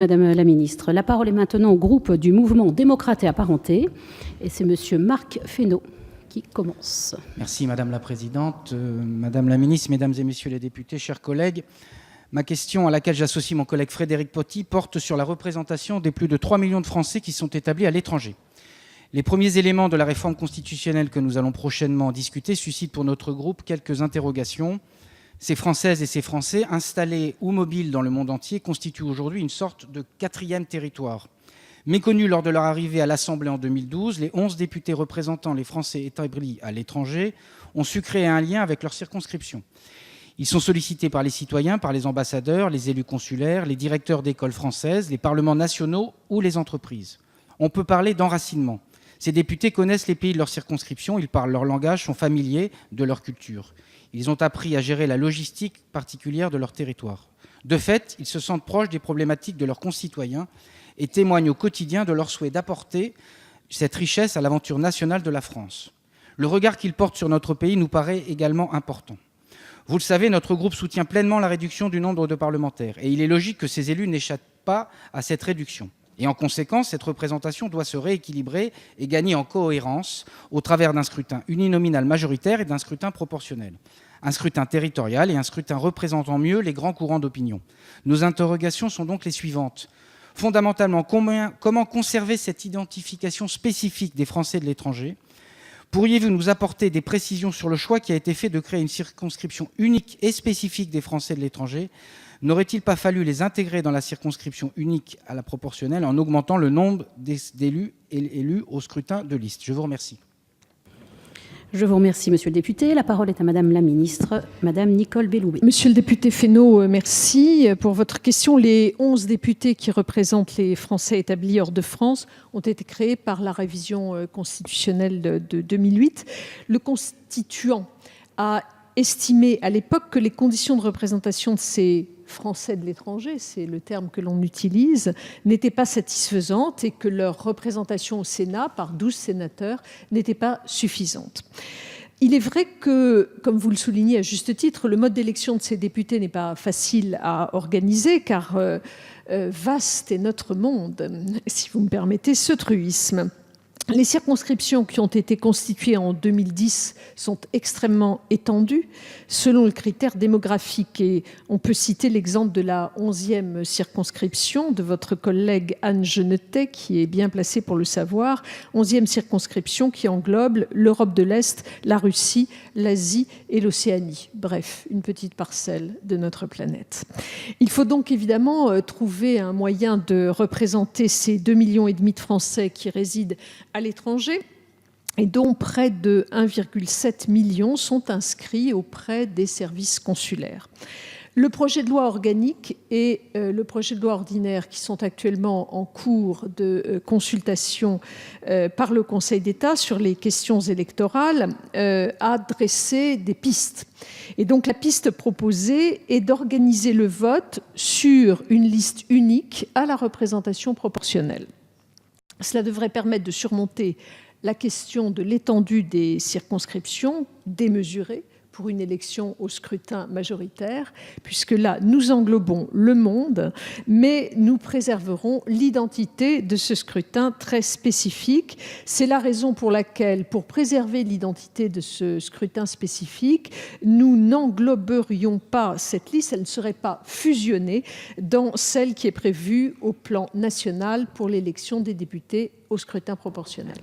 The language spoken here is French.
Madame la Ministre. La parole est maintenant au groupe du Mouvement démocrate et apparenté. Et c'est Monsieur Marc Fesneau qui commence. Merci Madame la Présidente. Madame la Ministre, Mesdames et Messieurs les députés, chers collègues, ma question à laquelle j'associe mon collègue Frédéric Poty porte sur la représentation des plus de 3 millions de Français qui sont établis à l'étranger. Les premiers éléments de la réforme constitutionnelle que nous allons prochainement discuter suscitent pour notre groupe quelques interrogations. Ces Françaises et ces Français, installés ou mobiles dans le monde entier, constituent aujourd'hui une sorte de quatrième territoire. Méconnus lors de leur arrivée à l'Assemblée en 2012, les 11 députés représentant les Français établis à l'étranger ont su créer un lien avec leur circonscription. Ils sont sollicités par les citoyens, par les ambassadeurs, les élus consulaires, les directeurs d'écoles françaises, les parlements nationaux ou les entreprises. On peut parler d'enracinement. Ces députés connaissent les pays de leur circonscription, ils parlent leur langage, sont familiers de leur culture. Ils ont appris à gérer la logistique particulière de leur territoire. De fait, ils se sentent proches des problématiques de leurs concitoyens et témoignent au quotidien de leur souhait d'apporter cette richesse à l'aventure nationale de la France. Le regard qu'ils portent sur notre pays nous paraît également important. Vous le savez, notre groupe soutient pleinement la réduction du nombre de parlementaires et il est logique que ces élus n'échappent pas à cette réduction. Et en conséquence, cette représentation doit se rééquilibrer et gagner en cohérence au travers d'un scrutin uninominal majoritaire et d'un scrutin proportionnel. Un scrutin territorial et un scrutin représentant mieux les grands courants d'opinion. Nos interrogations sont donc les suivantes. Fondamentalement, comment conserver cette identification spécifique des Français de l'étranger ? Pourriez-vous nous apporter des précisions sur le choix qui a été fait de créer une circonscription unique et spécifique des Français de l'étranger ? N'aurait-il pas fallu les intégrer dans la circonscription unique à la proportionnelle en augmentant le nombre d'élus au scrutin de liste ? Je vous remercie. Je vous remercie, Monsieur le député. La parole est à Madame la Ministre, Madame Nicole Belloubet. Monsieur le député Fesneau, merci pour votre question. Les 11 députés qui représentent les Français établis hors de France ont été créés par la révision constitutionnelle de 2008. Le constituant a estimé à l'époque que les conditions de représentation de ces Français de l'étranger, c'est le terme que l'on utilise, n'étaient pas satisfaisantes et que leur représentation au Sénat, par 12 sénateurs, n'était pas suffisante. Il est vrai que, comme vous le soulignez à juste titre, le mode d'élection de ces députés n'est pas facile à organiser, car vaste est notre monde, si vous me permettez ce truisme. Les circonscriptions qui ont été constituées en 2010 sont extrêmement étendues selon le critère démographique. Et on peut citer l'exemple de la 11e circonscription de votre collègue Anne Genetet, qui est bien placée pour le savoir. 11e circonscription qui englobe l'Europe de l'Est, la Russie, l'Asie et l'Océanie. Bref, une petite parcelle de notre planète. Il faut donc évidemment trouver un moyen de représenter ces 2,5 millions de Français qui résident à l'étranger et dont près de 1,7 million sont inscrits auprès des services consulaires. Le projet de loi organique et le projet de loi ordinaire qui sont actuellement en cours de consultation par le Conseil d'État sur les questions électorales a dressé des pistes. Et donc la piste proposée est d'organiser le vote sur une liste unique à la représentation proportionnelle. Cela devrait permettre de surmonter la question de l'étendue des circonscriptions démesurées pour une élection au scrutin majoritaire, puisque là, nous englobons le monde, mais nous préserverons l'identité de ce scrutin très spécifique. C'est la raison pour laquelle, pour préserver l'identité de ce scrutin spécifique, nous n'engloberions pas cette liste, elle ne serait pas fusionnée dans celle qui est prévue au plan national pour l'élection des députés au scrutin proportionnel.